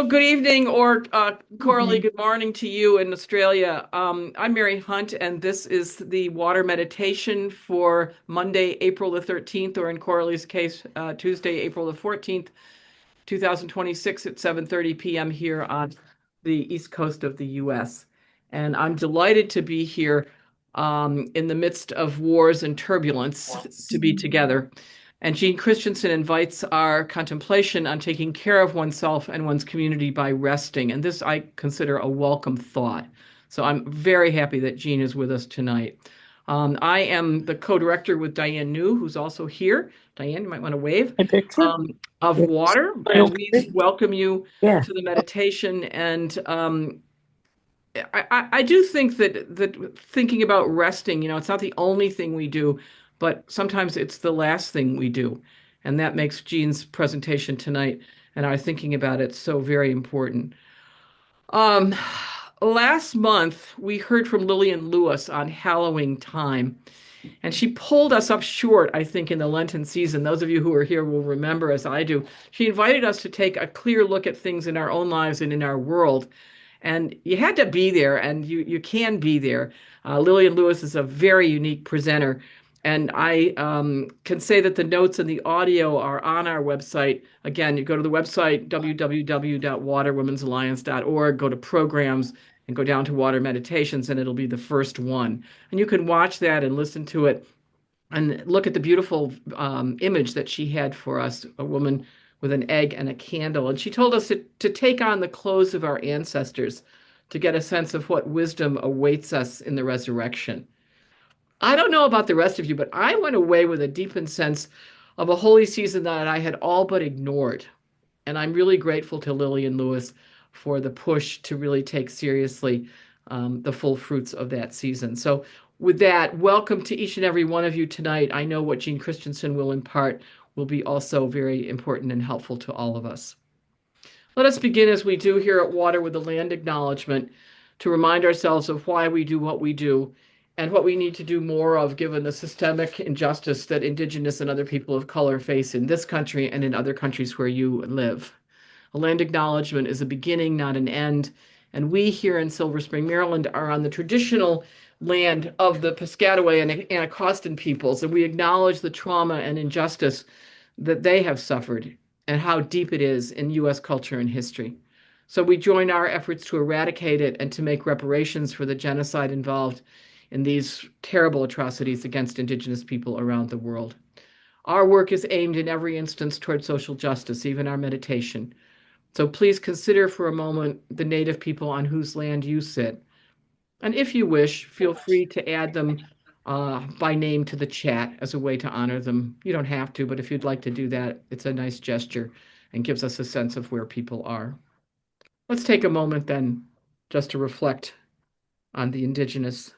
good evening, or Coralie, Evening. good morning to you in Australia. I'm Mary Hunt, and this is the water meditation for Monday, April the 13th, or in Coralie's case, Tuesday, April the 14th, 2026 at 7:30 p.m. here on the East Coast of the US. And I'm delighted to be here in the midst of wars and turbulence to be together. And Jeanne Christensen invites our contemplation on taking care of oneself and one's community by resting. And this I consider a welcome thought. So I'm very happy that Jeanne is with us tonight. I am the co-director with Diane New, who's also here. Diane, you might want to wave. My picture? Um, of Yes. water, My and own we picture? welcome you Yeah. to the meditation. And I do think that thinking about resting, it's not the only thing we do, but sometimes it's the last thing we do. And that makes Jean's presentation tonight and our thinking about it so very important. Um, Last month, we heard from Lillian Lewis on Halloween time, and she pulled us up short, I think, in the Lenten season. Those of you who are here will remember, as I do. She invited us to take a clear look at things in our own lives and in our world. And you had to be there, and you can be there. Lillian Lewis is a very unique presenter. And I can say that the notes and the audio are on our website. Again, you go to the website, www.waterwomensalliance.org, go to programs, and go down to Water Meditations, and it'll be the first one. And you can watch that and listen to it and look at the beautiful image that she had for us, a woman with an egg and a candle. And she told us to take on the clothes of our ancestors to get a sense of what wisdom awaits us in the resurrection. I don't know about the rest of you, but I went away with a deepened sense of a holy season that I had all but ignored. And I'm really grateful to Lillian Lewis for the push to really take seriously the full fruits of that season. So, with that, welcome to each and every one of you tonight. I know what Jeanne Christensen will impart will be also very important and helpful to all of us. Let us begin as we do here at Water with a land acknowledgement to remind ourselves of why we do what we do and what we need to do more of given the systemic injustice that Indigenous and other people of color face in this country and in other countries where you live. A land acknowledgement is a beginning, not an end. And we here in Silver Spring, Maryland, are on the traditional land of the Piscataway and Anacostan peoples, and we acknowledge the trauma and injustice that they have suffered and how deep it is in U.S. culture and history. So we join our efforts to eradicate it and to make reparations for the genocide involved in these terrible atrocities against Indigenous people around the world. Our work is aimed in every instance toward social justice, even our meditation. So please consider for a moment the Native people on whose land you sit. And if you wish, feel free to add them by name to the chat as a way to honor them. You don't have to, but if you'd like to do that, it's a nice gesture and gives us a sense of where people are. Let's take a moment then just to reflect on the Indigenous.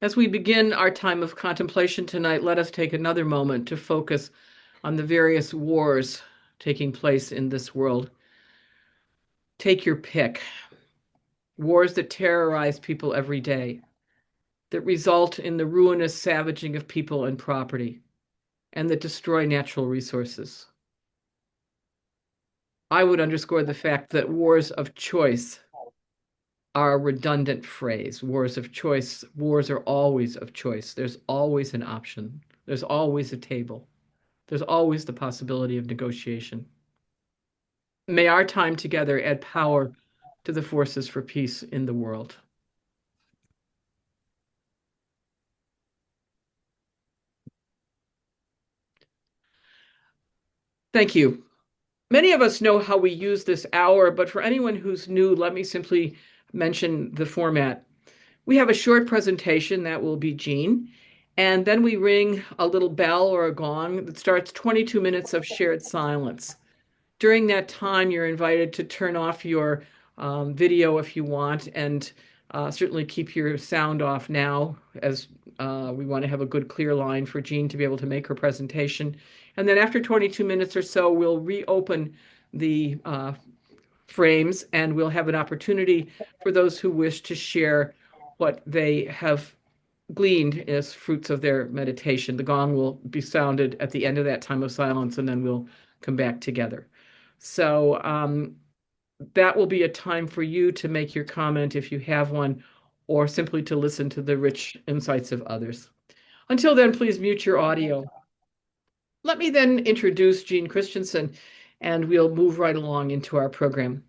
As we begin our time of contemplation tonight, let us take another moment to focus on the various wars taking place in this world. Take your pick. Wars that terrorize people every day, that result in the ruinous savaging of people and property, and that destroy natural resources. I would underscore the fact that wars of choice are a redundant phrase. Wars of choice, wars are always of choice. There's always an option. There's always a table. There's always the possibility of negotiation. May our time together add power to the forces for peace in the world. Thank you. Many of us know how we use this hour, but for anyone who's new, let me simply mention the format. We have a short presentation that will be Jeanne, and then we ring a little bell or a gong that starts 22 minutes of shared silence. During that time, you're invited to turn off your video if you want, and certainly keep your sound off now, as we want to have a good, clear line for Jeanne to be able to make her presentation. And then after 22 minutes or so, we'll reopen the frames and we'll have an opportunity for those who wish to share what they have gleaned as fruits of their meditation. The gong will be sounded at the end of that time of silence, and then we'll come back together. So that will be a time for you to make your comment if you have one, or simply to listen to the rich insights of others. Until then, please mute your audio. Let me then introduce Jeanne Christensen, and we'll move right along into our program.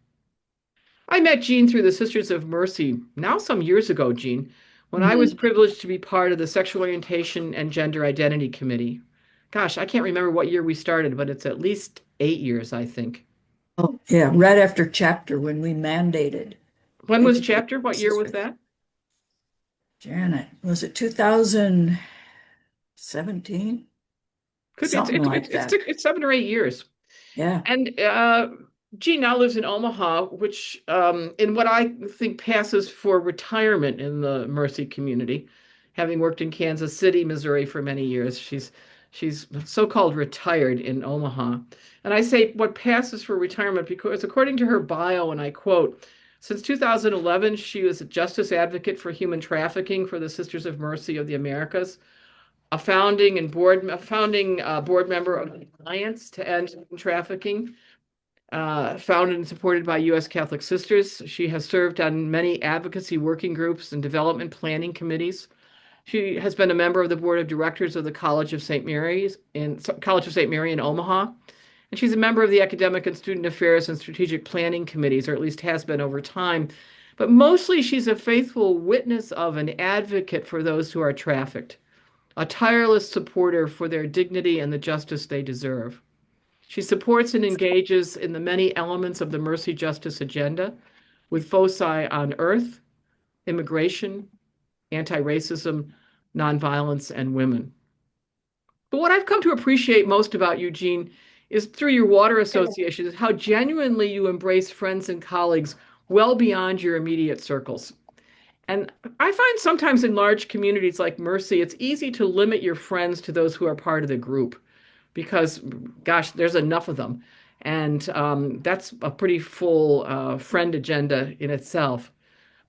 I met Jeanne through the Sisters of Mercy, now some years ago, Jeanne, when I was privileged to be part of the Sexual Orientation and Gender Identity Committee. Gosh, I can't remember what year we started, but it's at least 8 years, I think. Oh, yeah, right after chapter when we mandated When was education. chapter? What year was that? Janet, was it 2017? Could be. Something like that. It's 7 or 8 years. Yeah. And Jeanne now lives in Omaha, which in what I think passes for retirement in the Mercy community. Having worked in Kansas City, Missouri for many years, she's so-called retired in Omaha. And I say what passes for retirement because according to her bio, and I quote, since 2011, she was a justice advocate for human trafficking for the Sisters of Mercy of the Americas, a founding board member of the Alliance to End Human Trafficking, founded and supported by U.S. Catholic Sisters. She has served on many advocacy working groups and development planning committees. She has been a member of the board of directors of the College of St. Mary's in College of St. Mary in Omaha. And she's a member of the academic and student affairs and strategic planning committees, or at least has been over time. But mostly she's a faithful witness of an advocate for those who are trafficked, a tireless supporter for their dignity and the justice they deserve. She supports and engages in the many elements of the Mercy Justice agenda with foci on earth, immigration, anti-racism, nonviolence, and women. But what I've come to appreciate most about you, Jeanne, is through your water association, is how genuinely you embrace friends and colleagues well beyond your immediate circles. And I find sometimes in large communities like Mercy, it's easy to limit your friends to those who are part of the group because, gosh, there's enough of them. And that's a pretty full friend agenda in itself.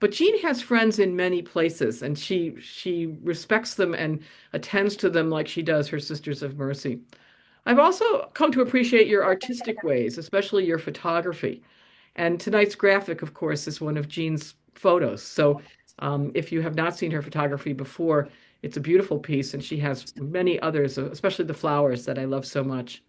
But Jeanne has friends in many places, and she respects them and attends to them like she does her Sisters of Mercy. I've also come to appreciate your artistic ways, especially your photography. And tonight's graphic, of course, is one of Jeanne's photos. So if you have not seen her photography before, it's a beautiful piece, and she has many others, especially the flowers that I love so much.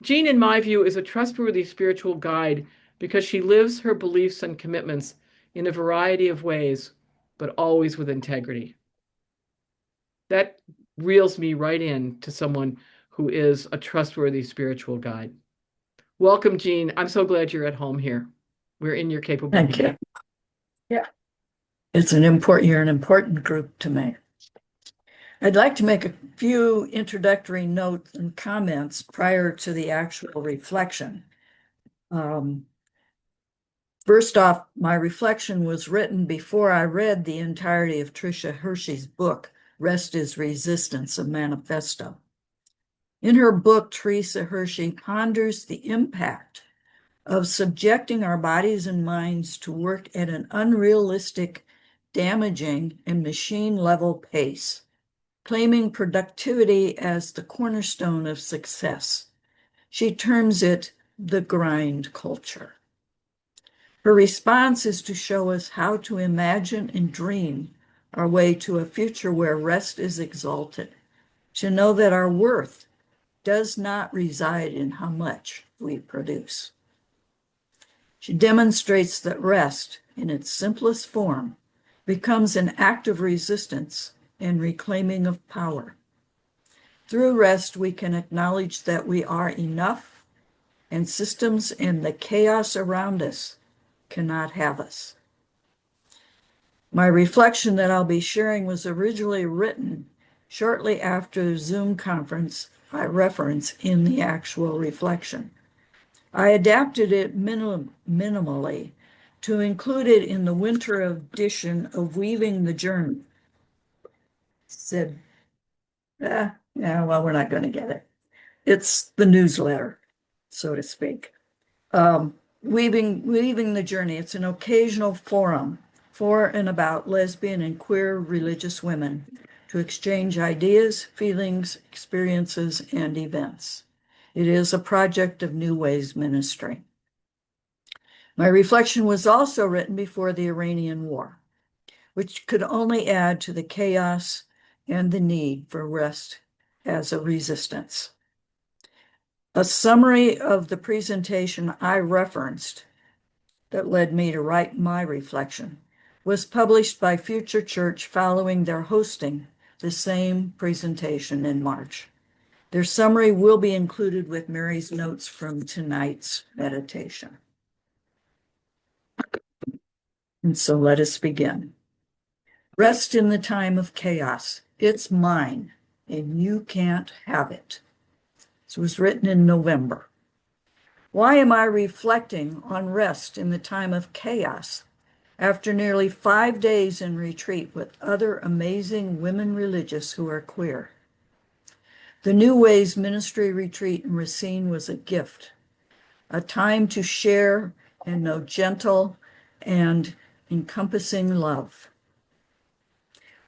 Jeanne, in my view, is a trustworthy spiritual guide because she lives her beliefs and commitments in a variety of ways, but always with integrity. That reels me right in to someone who is a trustworthy spiritual guide. Welcome, Jeanne. I'm so glad you're at home here. We're in your capable Thank hands. you. Yeah. You're an important group to me. I'd like to make a few introductory notes and comments prior to the actual reflection. First off, my reflection was written before I read the entirety of Tricia Hershey's book, Rest is Resistance, a Manifesto. In her book, Teresa Hershey ponders the impact of subjecting our bodies and minds to work at an unrealistic, damaging, and machine-level pace, claiming productivity as the cornerstone of success. She terms it the grind culture. Her response is to show us how to imagine and dream our way to a future where rest is exalted, to know that our worth does not reside in how much we produce. She demonstrates that rest, in its simplest form, becomes an act of resistance and reclaiming of power. Through rest, we can acknowledge that we are enough, and systems and the chaos around us cannot have us. My reflection that I'll be sharing was originally written shortly after the Zoom conference I reference in the actual reflection. I adapted it minimally to include it in the winter edition of Weaving the Journey. Said, yeah, well, we're not going to get it. It's the newsletter, so to speak. Weaving the Journey. It's an occasional forum for and about lesbian and queer religious women to exchange ideas, feelings, experiences, and events. It is a project of New Ways Ministry. My reflection was also written before the Iranian War, which could only add to the chaos and the need for rest as a resistance. A summary of the presentation I referenced that led me to write my reflection was published by Future Church following their hosting the same presentation in March. Their summary will be included with Mary's notes from tonight's meditation. And so let us begin. Rest in the time of chaos. It's mine, and you can't have it. This was written in November. Why am I reflecting on rest in the time of chaos after nearly 5 days in retreat with other amazing women religious who are queer? The New Ways Ministry retreat in Racine was a gift, a time to share and know gentle and encompassing love.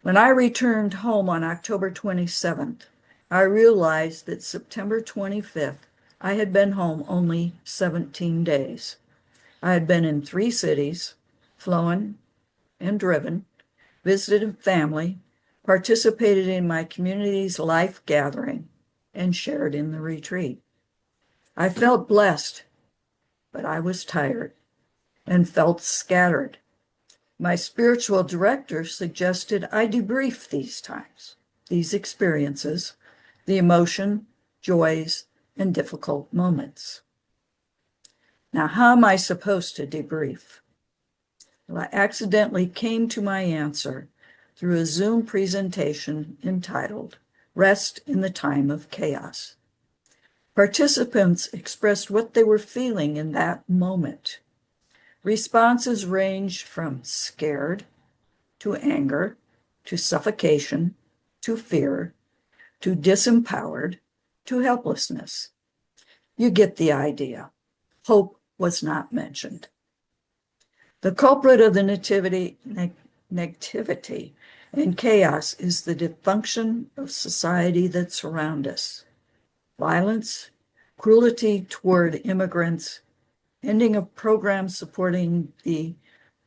When I returned home on October 27th, I realized that September 25th, I had been home only 17 days. I had been in 3 cities, flown and driven, visited family, participated in my community's life gathering, and shared in the retreat. I felt blessed, but I was tired and felt scattered. My spiritual director suggested I debrief these times, these experiences, the emotion, joys, and difficult moments. Now, how am I supposed to debrief? Well, I accidentally came to my answer through a Zoom presentation entitled Rest in the Time of Chaos. Participants expressed what they were feeling in that moment. Responses ranged from scared, to anger, to suffocation, to fear, to disempowered, to helplessness. You get the idea. Hope was not mentioned. The culprit of the negativity and chaos is the dysfunction of society that surrounds us. Violence, cruelty toward immigrants, ending of programs supporting the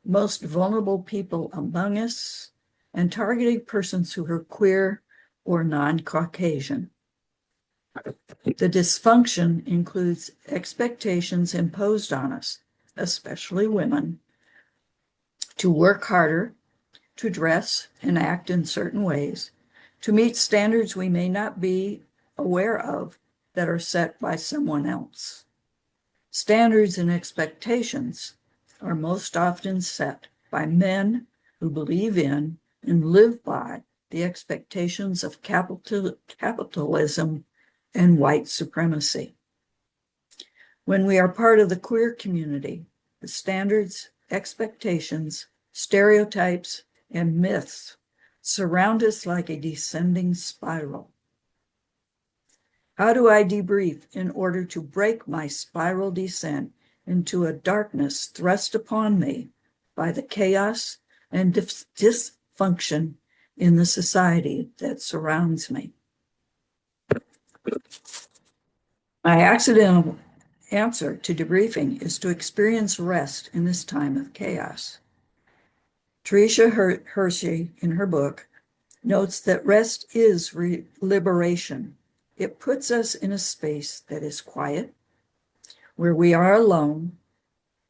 most vulnerable people among us, and targeting persons who are queer or non-Caucasian. The dysfunction includes expectations imposed on us, especially women, to work harder, to dress and act in certain ways, to meet standards we may not be aware of that are set by someone else. Standards and expectations are most often set by men who believe in and live by the expectations of capitalism and white supremacy. When we are part of the queer community, the standards, expectations, stereotypes, and myths surround us like a descending spiral. How do I debrief in order to break my spiral descent into a darkness thrust upon me by the chaos and dysfunction in the society that surrounds me? My accidental answer to debriefing is to experience rest in this time of chaos. Teresa Hershey, in her book, notes that rest is liberation. It puts us in a space that is quiet, where we are alone,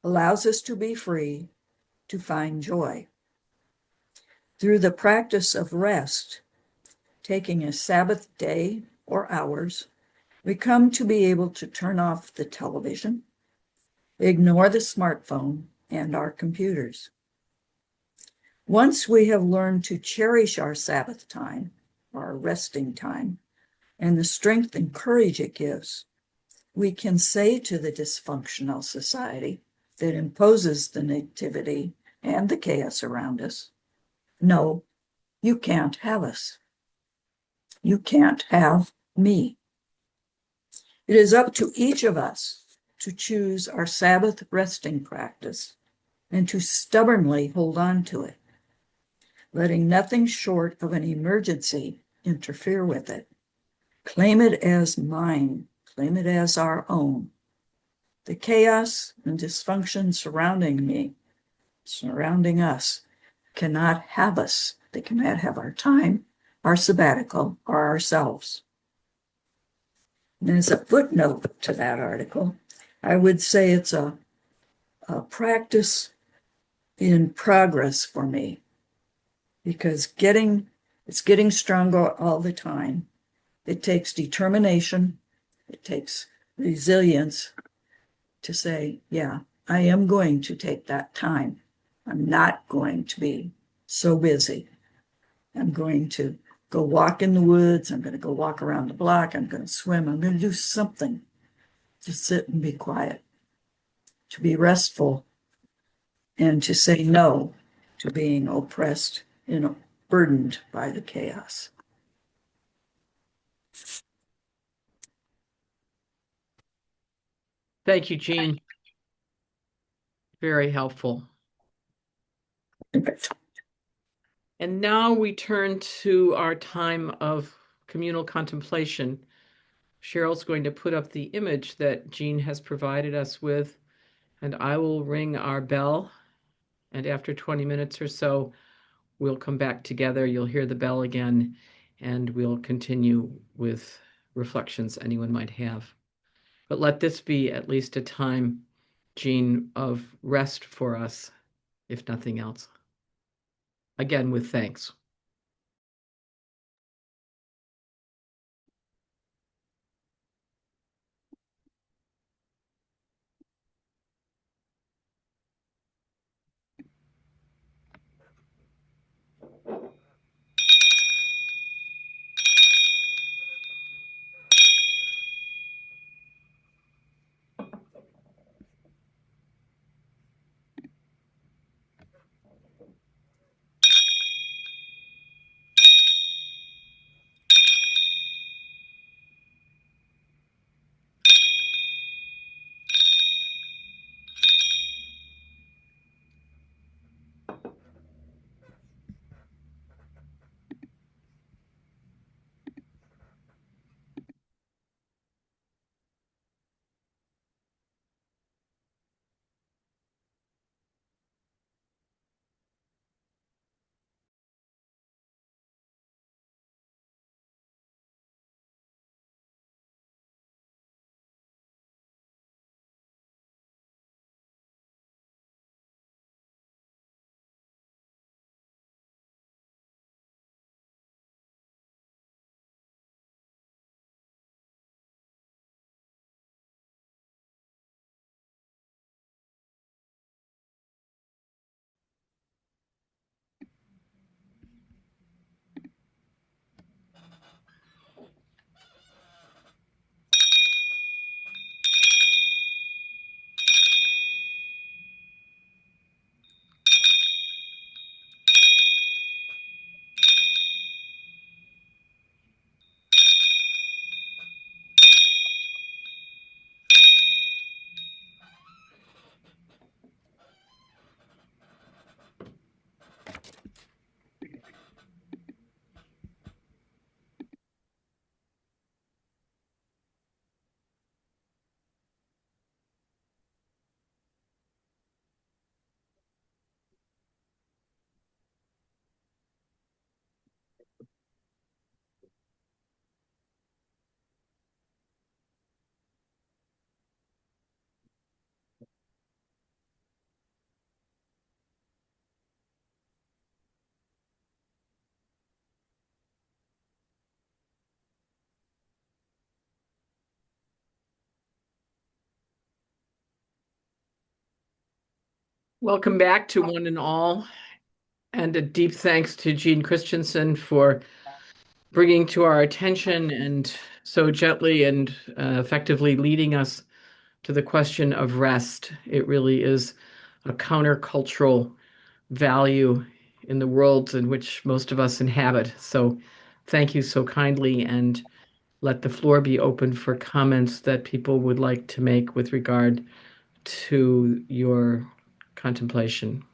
allows us to be free, to find joy. Through the practice of rest, taking a Sabbath day or hours, we come to be able to turn off the television, ignore the smartphone and our computers. Once we have learned to cherish our Sabbath time, our resting time, and the strength and courage it gives, we can say to the dysfunctional society that imposes the negativity and the chaos around us, no, you can't have us. You can't have me. It is up to each of us to choose our Sabbath resting practice and to stubbornly hold on to it, letting nothing short of an emergency interfere with it. Claim it as mine, claim it as our own. The chaos and dysfunction surrounding me, surrounding us, cannot have us. They cannot have our time, our sabbatical, or ourselves. And as a footnote to that article, I would say it's a practice in progress for me because it's getting stronger all the time. It takes determination, it takes resilience to say, yeah, I am going to take that time. I'm not going to be so busy. I'm going to go walk in the woods. I'm going to go walk around the block. I'm going to swim. I'm going to do something to sit and be quiet, to be restful, and to say no to being oppressed and burdened by the chaos. Thank you, Jeanne. Very helpful. And now we turn to our time of communal contemplation. Cheryl's going to put up the image that Jeanne has provided us with, and I will ring our bell. And after 20 minutes or so, we'll come back together. You'll hear the bell again, and we'll continue with reflections anyone might have. But let this be at least a time, Jeanne, of rest for us, if nothing else. Again, with thanks. Welcome back to one and all, and a deep thanks to Jeanne Christensen for bringing to our attention and so gently and effectively leading us to the question of rest. It really is a countercultural value in the world in which most of us inhabit. So thank you so kindly, and let the floor be open for comments that people would like to make with regard to your contemplation.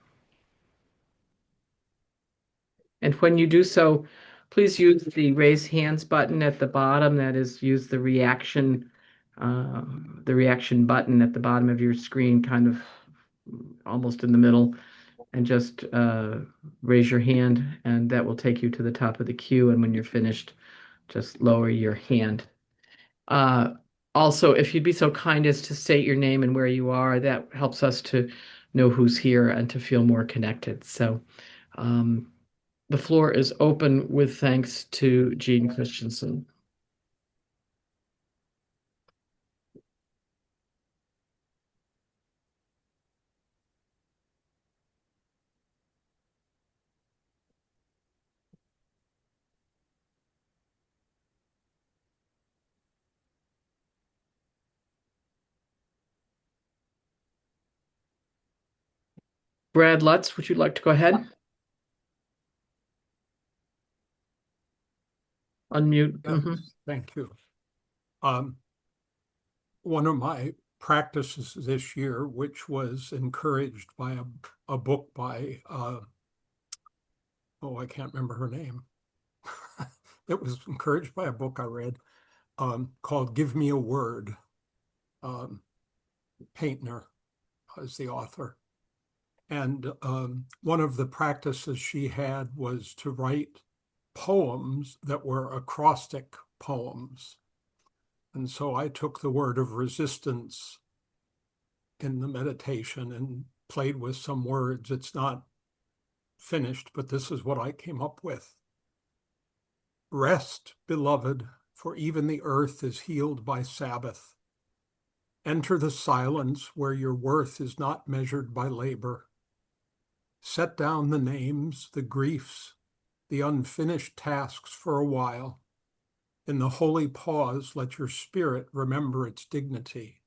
And when you do so, please use the raise hands button at the bottom. That is, use uh, the reaction button at the bottom of your screen, kind of almost in the middle, and just raise your hand, and that will take you to the top of the queue. And when you're finished, just lower your hand. Uh, Also, if you'd be so kind as to state your name and where you are, that helps us to know who's here and to feel more connected. So, um, the floor is open with thanks to Jeanne Christensen. Brad Lutz, would you like to go ahead? Unmute. Yes, thank you. Um, One of my practices this year, which was encouraged by a book by, oh, I can't remember her name. It was encouraged by a book I read called Give Me a Word. Paintner is the author. And one of the practices she had was to write poems that were acrostic poems. And so I took the word of resistance in the meditation and played with some words. It's not finished, but this is what I came up with. Rest, beloved, for even the earth is healed by Sabbath. Enter the silence where your worth is not measured by labor. Set down the names, the griefs, the unfinished tasks for a while. In the holy pause, let your spirit remember its dignity.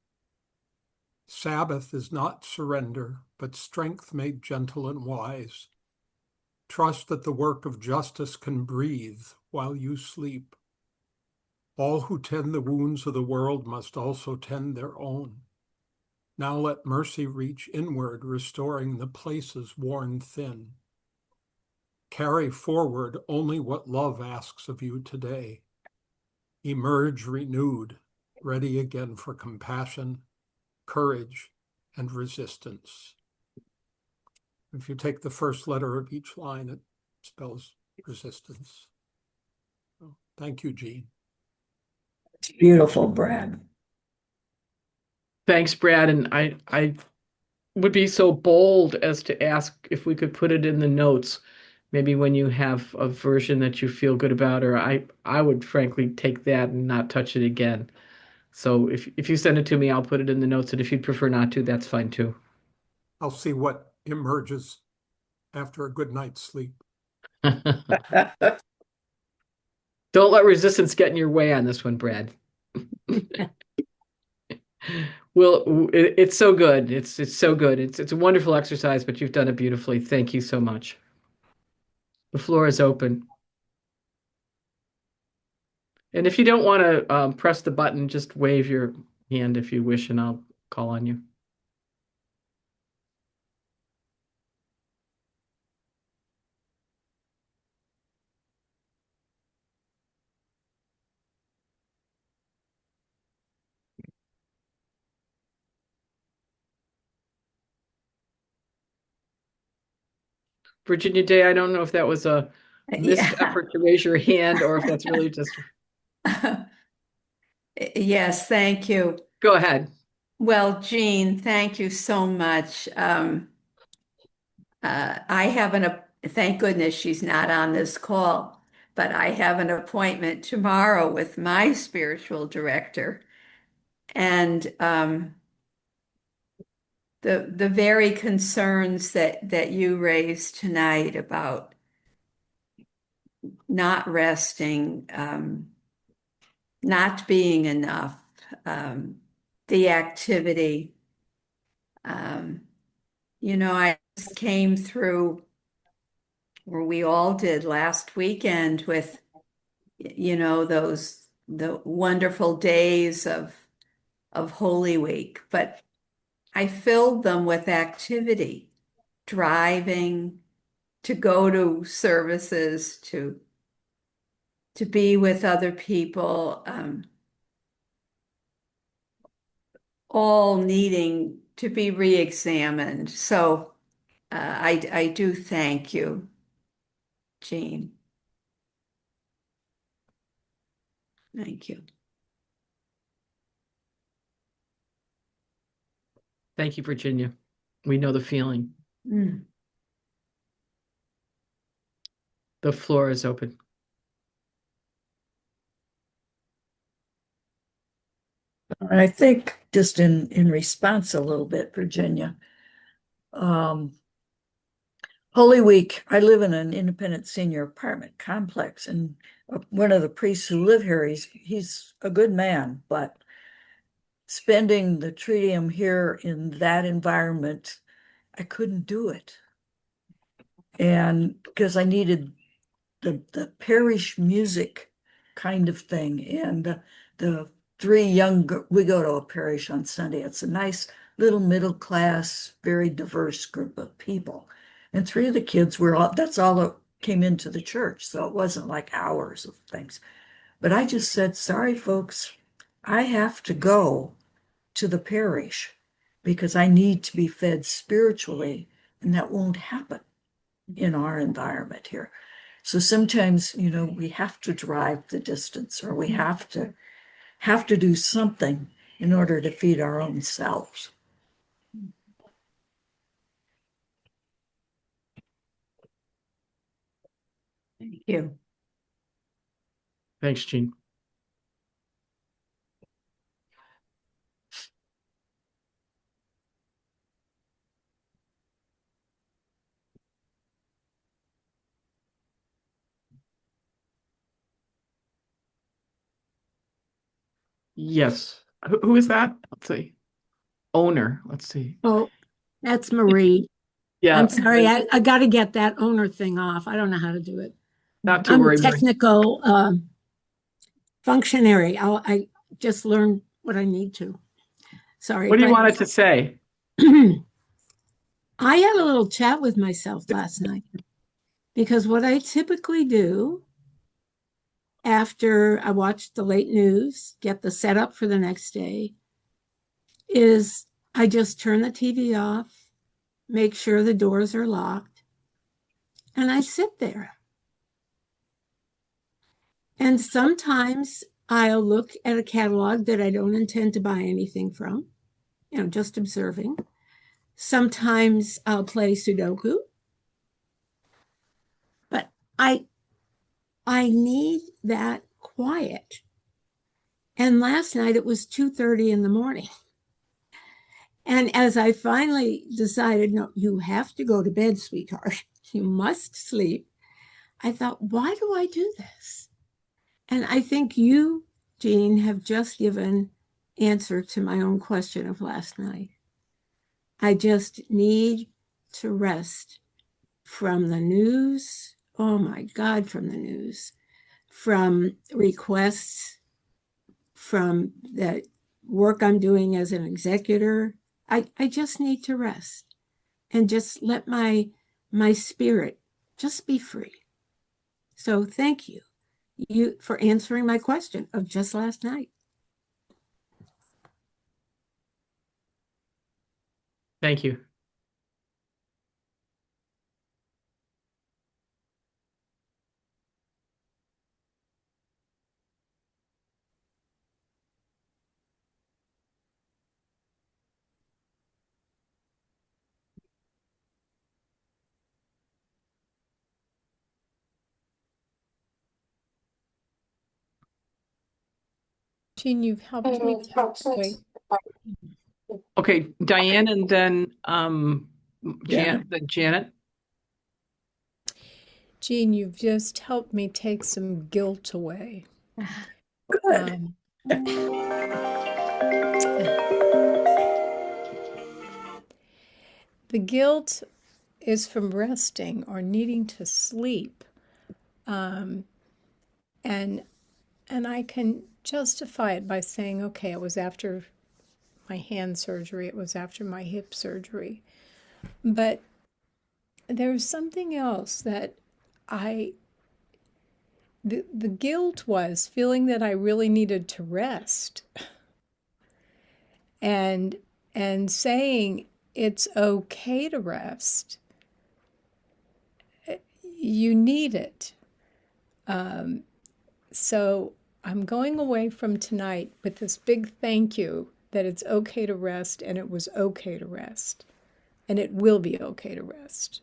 Sabbath is not surrender, but strength made gentle and wise. Trust that the work of justice can breathe while you sleep. All who tend the wounds of the world must also tend their own. Now let mercy reach inward, restoring the places worn thin. Carry forward only what love asks of you today. Emerge renewed, ready again for compassion, courage, and resistance. If you take the first letter of each line, it spells resistance. So, thank you, Jeanne. It's beautiful, Brad. Thanks, Brad. And I would be so bold as to ask if we could put it in the notes, maybe when you have a version that you feel good about, or I would frankly take that and not touch it again. So if you send it to me, I'll put it in the notes, and if you'd prefer not to, that's fine too. I'll see what emerges after a good night's sleep. Don't let resistance get in your way on this one, Brad. Well, it's so good. It's so good. It's a wonderful exercise, but you've done it beautifully. Thank you so much. The floor is open. And if you don't want to press the button, just wave your hand if you wish, and I'll call on you. Virginia Day, I don't know if that was a missed Yeah. effort to raise your hand or if that's really just Yes, thank you. go ahead. Well, Jean, thank you so much. I have thank goodness she's not on this call, but I have an appointment tomorrow with my spiritual director. And the very concerns that you raised tonight about not resting, not being enough, the activity. Um, I just came through where we all did last weekend with, those the wonderful days of Holy Week, but I filled them with activity, driving, to go to services, to be with other people, all needing to be re-examined. So I do thank you, Jeanne. Thank you. Thank you, Virginia. We know the feeling. Mm. The floor is open. I think just in response a little bit, Virginia, Holy Week, I live in an independent senior apartment complex, and one of the priests who live here, he's a good man, but spending the Triduum here in that environment, I couldn't do it. And because I needed the parish music kind of thing, and the we go to a parish on Sunday. It's a nice little middle class, very diverse group of people. And three of the kids that's all that came into the church. So it wasn't like hours of things. But I just said, sorry, folks, I have to go to the parish because I need to be fed spiritually, and that won't happen in our environment here. So sometimes, we have to drive the distance, or we have to do something in order to feed our own selves. Thank you. Thanks, Jeanne. Yes. Who is that? Let's see. Owner. Let's see. Oh, that's Marie. Yeah. I'm sorry. I got to get that owner thing off. I don't know how to do it. Not to I'm worry, a Marie. technical functionary. I just learned what I need to. Sorry. What do you want it to say? I had a little chat with myself last night because what I typically do after I watch the late news, get the setup for the next day, is I just turn the TV off, make sure the doors are locked, and I sit there. And sometimes I'll look at a catalog that I don't intend to buy anything from, just observing. Sometimes I'll play Sudoku. But I need that quiet. And last night it was 2:30 in the morning. And as I finally decided, no, you have to go to bed, sweetheart. You must sleep. I thought, why do I do this? And I think you, Jeanne, have just given answer to my own question of last night. I just need to rest from the news. Oh my God, from the news, from requests, from the work I'm doing as an executor. I just need to rest and just let my spirit just be free. So thank you for answering my question of just last night. Thank you. Jeanne, you've helped me. Wait. Okay, Diane, and then Janet. Janet. Jeanne, you've just helped me take some guilt away. Good. The guilt is from resting or needing to sleep. And I can justify it by saying, okay, it was after my hand surgery, it was after my hip surgery. But there's something else that I, the guilt was feeling that I really needed to rest and saying it's okay to rest. You need it. So I'm going away from tonight with this big thank you that it's okay to rest, and it was okay to rest, and it will be okay to rest.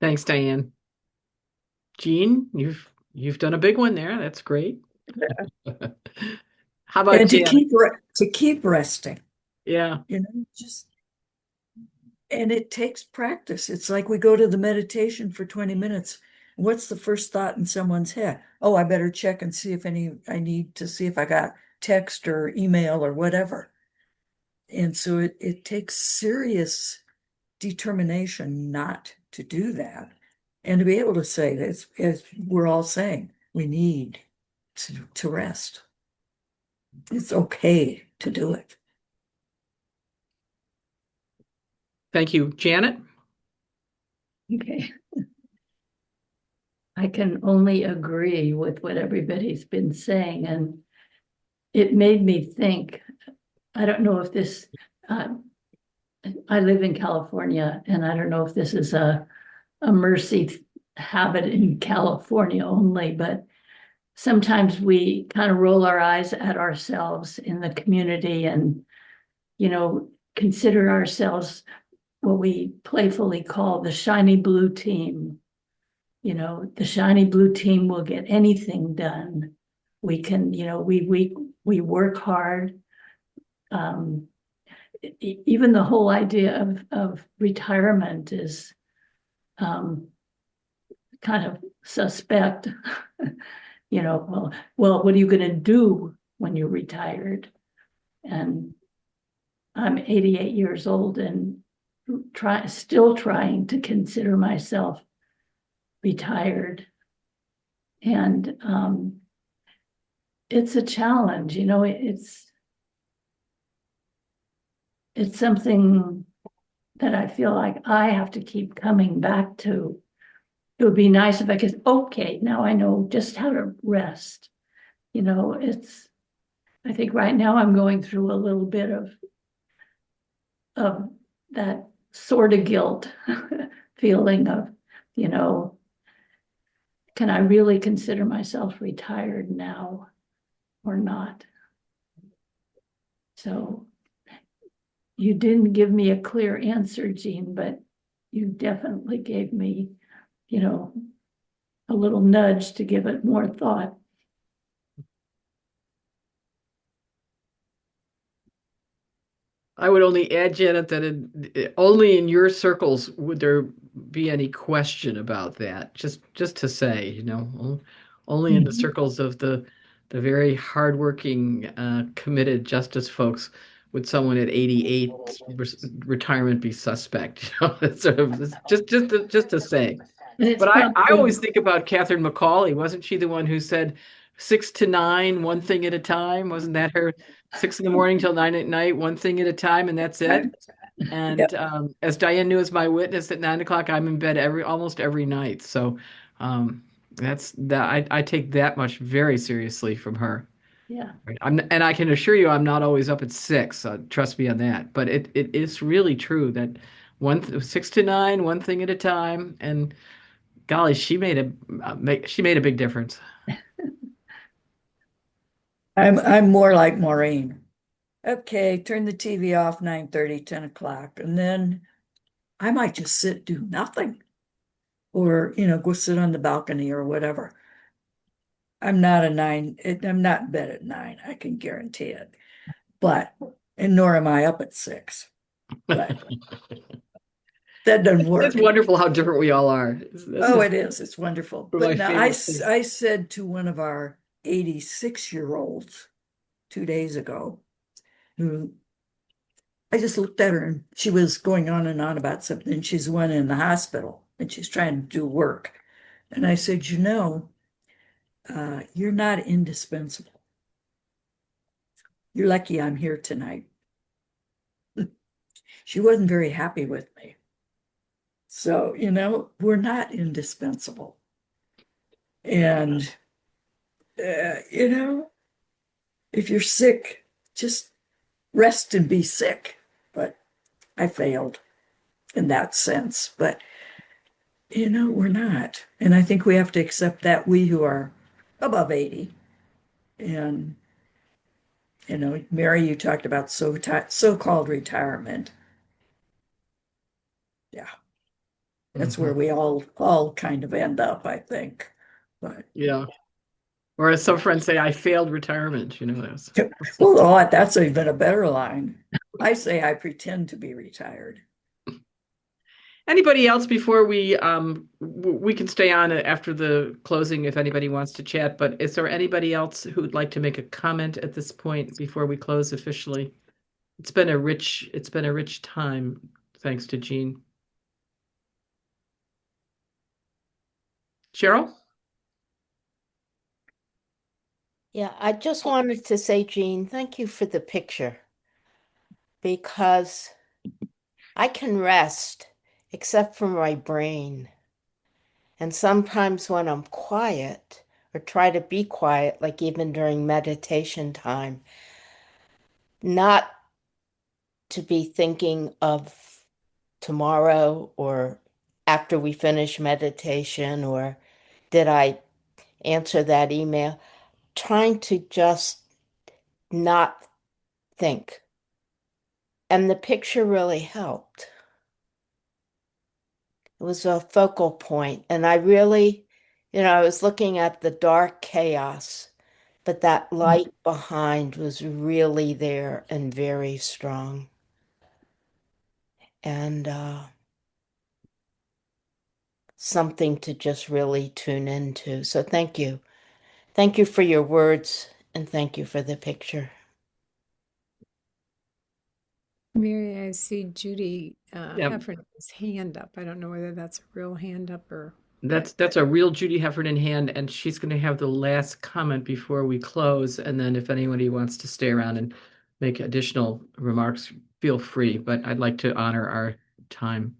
Thanks, Diane. Jean, you've done a big one there. That's great. How about And Janet? to keep resting, Yeah. just and it takes practice. It's like we go to the meditation for 20 minutes. What's the first thought in someone's head? Oh, I better check and see if I need to see if I got text or email or whatever. And so it takes serious determination not to do that. And to be able to say that, as we're all saying, we need to rest. It's okay to do it. Thank you. Janet? Okay. I can only agree with what everybody's been saying, and it made me think. I don't know if this, I live in California, and I don't know if this is a mercy habit in California only, but sometimes we kind of roll our eyes at ourselves in the community and, consider ourselves what we playfully call the shiny blue team. The shiny blue team will get anything done. We can, we work hard. Even the whole idea of retirement is kind of suspect. Well, what are you going to do when you're retired? And I'm 88 years old and still trying to consider myself retired. And it's a challenge, it's something that I feel like I have to keep coming back to. It would be nice if I could, okay, now I know just how to rest. I think right now I'm going through a little bit of that sort of guilt feeling of, can I really consider myself retired now or not? So you didn't give me a clear answer, Jean, but you definitely gave me, a little nudge to give it more thought. I would only add, Janet, that only in your circles would there be any question about that. Just to say, only in the circles of the very hardworking, committed justice folks would someone at 88 retirement be suspect. It's sort of just to say. And it's But I probably, always think about Catherine McCauley. Wasn't she the one who said 6 to 9, one thing at a time? Wasn't that her? 6 in the morning till 9 at night, one thing at a time, and that's it. And Yep. as Diane knew as my witness at 9 o'clock, I'm in bed almost every night. So that's that. I take that much very seriously from her. yeah. Right. And I can assure you, I'm not always up at 6. Trust me on that. But it is really true that 6 to 9, one thing at a time, and golly, she made a big difference. I'm more like Maureen. Okay, turn the TV off 9:30, 10 o'clock, and then I might just do nothing or, go sit on the balcony or whatever. I'm not I'm not in bed at 9, I can guarantee it. And nor am I up at 6. But that doesn't It's work. wonderful how different we all are. That's Oh, just it is. It's wonderful. one of But my now favorite things. I said to one of our 86-year-olds 2 days ago, who I just looked at her and she was going on and on about something. And she's one in the hospital. and she's trying to do work. And I said, you're not indispensable. You're lucky I'm here tonight. She wasn't very happy with me. So, we're not indispensable. And, if you're sick, just rest and be sick. But I failed in that sense. But, we're not. And I think we have to accept that, we who are above 80. And, Mary, you talked about so-called retirement. Yeah. That's where we all kind of end up, I think. But Yeah. Or as some friends say, I failed retirement, this. well, that's even a better line. I say I pretend to be retired. Anybody else before we can stay on after the closing if anybody wants to chat, but is there anybody else who would like to make a comment at this point before we close officially? It's been a rich time, thanks to Jeanne. Cheryl? Yeah, I just wanted to say, Jeanne, thank you for the picture because I can rest except for my brain. And sometimes when I'm quiet or try to be quiet, like even during meditation time, not to be thinking of tomorrow or after we finish meditation or did I answer that email, trying to just not think. And the picture really helped. It was a focal point. And I really, I was looking at the dark chaos, but that light behind was really there and very strong. And something to just really tune into. So thank you. Thank you for your words and thank you for the picture. Mary, I see Judy Yeah. Heffernan's hand up. I don't know whether that's a real hand up or. That's a real Judy Heffernan hand, and she's going to have the last comment before we close. And then if anybody wants to stay around and make additional remarks, feel free. But I'd like to honor our time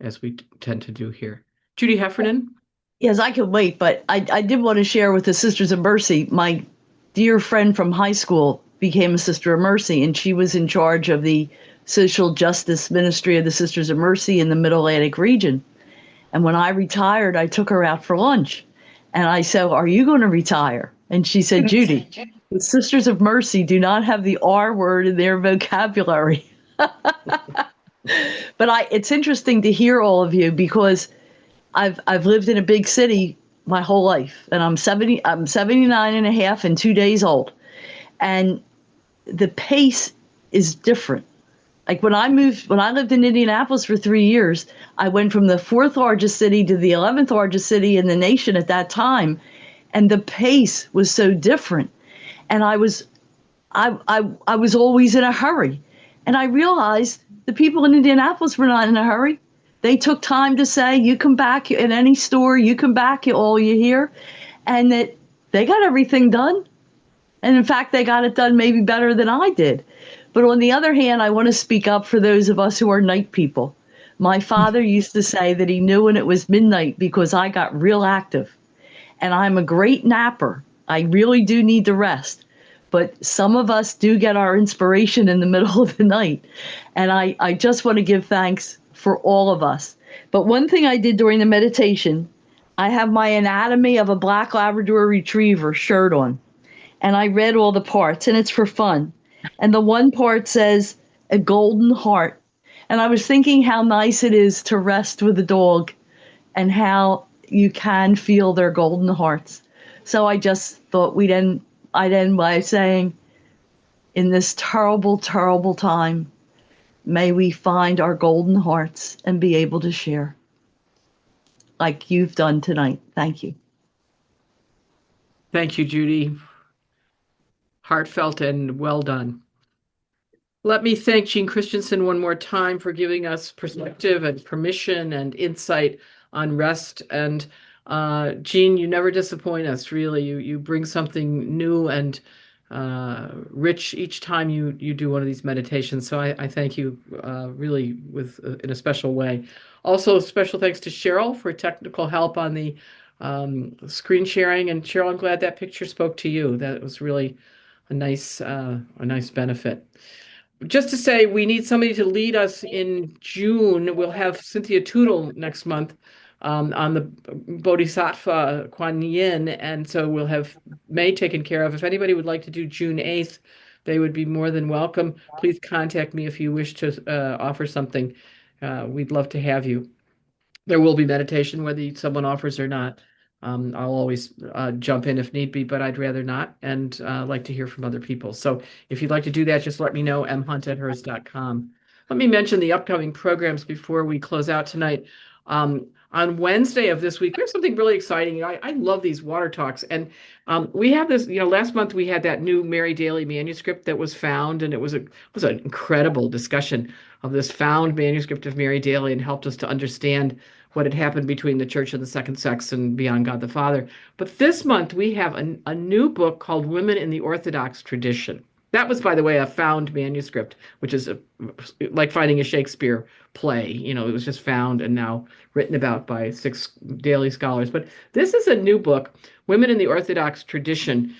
as we tend to do here. Judy Heffernan? Yes, I could wait, but I did want to share with the Sisters of Mercy. My dear friend from high school became a Sister of Mercy, and she was in charge of the social justice ministry of the Sisters of Mercy in the Middle Atlantic region. And when I retired, I took her out for lunch. And I said, "Are you going to retire?" And she said, "Judy, the Sisters of Mercy do not have the R word in their vocabulary." But it's interesting to hear all of you because I've lived in a big city my whole life, and I'm 79 and a half and 2 days old. And the pace is different. Like when I lived in Indianapolis for 3 years, I went from the fourth largest city to the 11th largest city in the nation at that time. And the pace was so different. And I was always in a hurry. And I realized the people in Indianapolis were not in a hurry. They took time to say, "You come back at any store, you come back at all you hear," and that they got everything done. And in fact, they got it done maybe better than I did. But on the other hand, I want to speak up for those of us who are night people. My father used to say that he knew when it was midnight because I got real active. And I'm a great napper. I really do need to rest. But some of us do get our inspiration in the middle of the night. And I just want to give thanks for all of us. But one thing I did during the meditation, I have my Anatomy of a Black Labrador Retriever shirt on. And I read all the parts, and it's for fun. And the one part says, "a golden heart." And I was thinking how nice it is to rest with a dog and how you can feel their golden hearts. So I just thought I'd end by saying, in this terrible, terrible time, may we find our golden hearts and be able to share like you've done tonight. Thank you. Thank you, Judy. Heartfelt and well done. Let me thank Jeanne Christensen one more time for giving us perspective and permission and insight on rest. And Jeanne, you never disappoint us, really. You bring something new and rich each time you do one of these meditations. So I thank you really with in a special way. Also, special thanks to Cheryl for technical help on the screen sharing. And Cheryl, I'm glad that picture spoke to you. That was really a nice benefit. Just to say, we need somebody to lead us in June. We'll have Cynthia Tootle next month on the Bodhisattva Kuan Yin, and so we'll have May taken care of. If anybody would like to do June 8th, they would be more than welcome. Please contact me if you wish to offer something. We'd love to have you. There will be meditation whether someone offers or not. I'll always jump in if need be, but I'd rather not and like to hear from other people. So if you'd like to do that, just let me know, mhunt@hers.com. Let me mention the upcoming programs before we close out tonight. On Wednesday of this week, we have something really exciting. I love these water talks. And we have this, last month we had that new Mary Daly manuscript that was found, and it was an incredible discussion of this found manuscript of Mary Daly and helped us to understand what had happened between the church and the second sex and beyond God the Father. But this month we have a new book called Women in the Orthodox Tradition. That was, by the way, a found manuscript, which is like finding a Shakespeare play. It was just found and now written about by 6 Daily scholars. But this is a new book, Women in the Orthodox Tradition,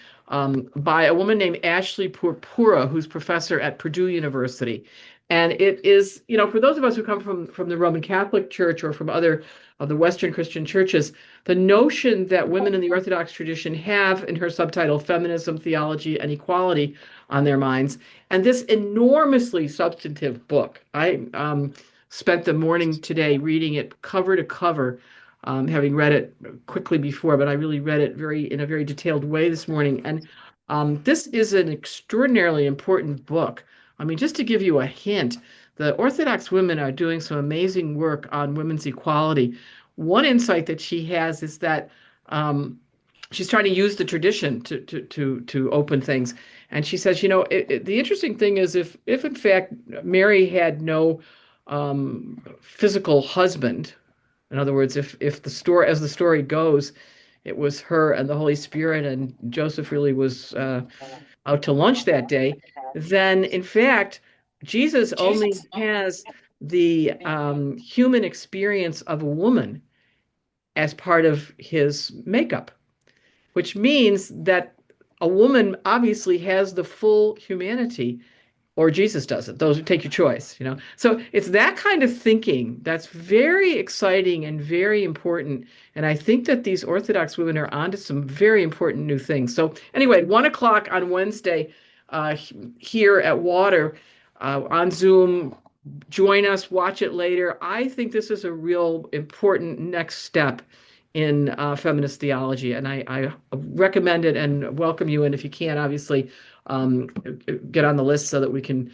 by a woman named Ashley Purpura, who's professor at Purdue University. And it is, for those of us who come from the Roman Catholic Church or from other of the Western Christian churches, the notion that women in the Orthodox tradition have in her subtitle, Feminism, Theology, and Equality on their minds. And this enormously substantive book, I spent the morning today reading it cover to cover, having read it quickly before, but I really read it in a very detailed way this morning. And this is an extraordinarily important book. I mean, just to give you a hint, the Orthodox women are doing some amazing work on women's equality. One insight that she has is that she's trying to use the tradition to open things. And she says, the interesting thing is if in fact Mary had no physical husband, in other words, if as the story goes, it was her and the Holy Spirit, and Joseph really was out to lunch that day, then in fact, Jesus only has the human experience of a woman as part of his makeup, which means that a woman obviously has the full humanity, or Jesus doesn't. Those take your choice, So it's that kind of thinking that's very exciting and very important. And I think that these Orthodox women are onto some very important new things. So anyway, 1:00 on Wednesday here at Water on Zoom. Join us, watch it later. I think this is a real important next step in feminist theology, and I recommend it and welcome you. And if you can, obviously, get on the list so that we can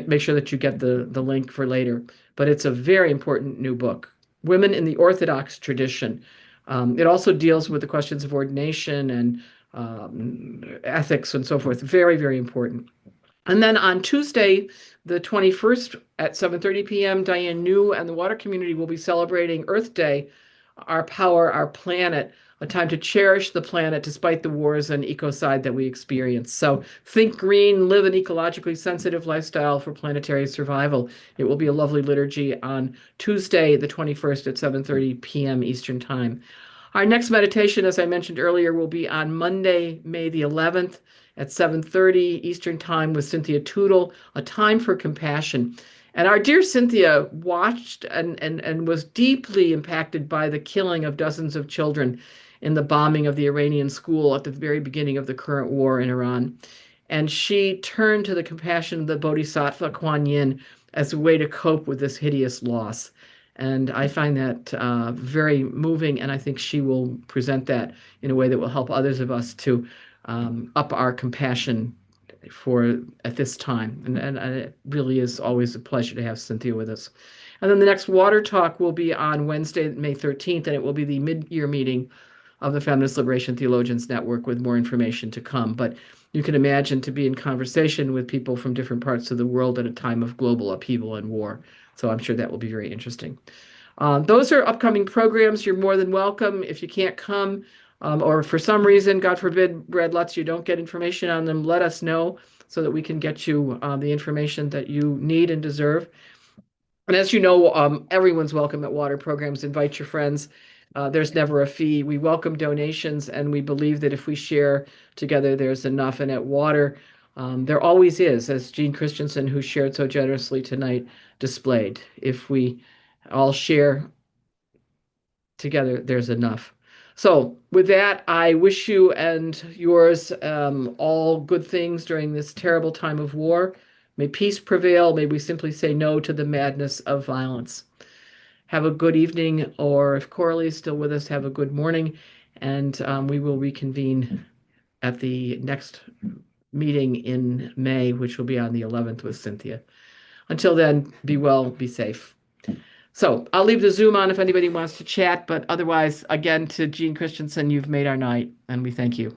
make sure that you get the link for later. But it's a very important new book, Women in the Orthodox Tradition. It also deals with the questions of ordination and ethics and so forth. Very, very important. And then on Tuesday, the 21st at 7:30 p.m., Diane New and the water community will be celebrating Earth Day, Our Power, Our Planet, a time to cherish the planet despite the wars and ecocide that we experience. So think green, live an ecologically sensitive lifestyle for planetary survival. It will be a lovely liturgy on Tuesday, the 21st at 7:30 p.m. Eastern Time. Our next meditation, as I mentioned earlier, will be on Monday, May the 11th at 7:30 Eastern Time with Cynthia Tootle, A Time for Compassion. And our dear Cynthia watched and was deeply impacted by the killing of dozens of children in the bombing of the Iranian school at the very beginning of the current war in Iran. And she turned to the compassion of the Bodhisattva Kuan Yin as a way to cope with this hideous loss. And I find that very moving, and I think she will present that in a way that will help others of us to up our compassion at this time. And it really is always a pleasure to have Cynthia with us. And then the next water talk will be on Wednesday, May 13th, and it will be the mid-year meeting of the Feminist Liberation Theologians Network with more information to come. But you can imagine to be in conversation with people from different parts of the world at a time of global upheaval and war. So I'm sure that will be very interesting. Those are upcoming programs. You're more than welcome. If you can't come, or for some reason, God forbid, Red Lutz, you don't get information on them, let us know so that we can get you the information that you need and deserve. And as you know, everyone's welcome at water programs. Invite your friends. There's never a fee. We welcome donations, and we believe that if we share together, there's enough. And at water, there always is, as Jeanne Christensen, who shared so generously tonight, displayed. If we all share together, there's enough. So with that, I wish you and yours all good things during this terrible time of war. May peace prevail. May we simply say no to the madness of violence. Have a good evening, or if Coralie is still with us, have a good morning. And we will reconvene at the next meeting in May, which will be on the 11th with Cynthia. Until then, be well, be safe. So I'll leave the Zoom on if anybody wants to chat, but otherwise, again, to Jeanne Christensen, you've made our night, and we thank you.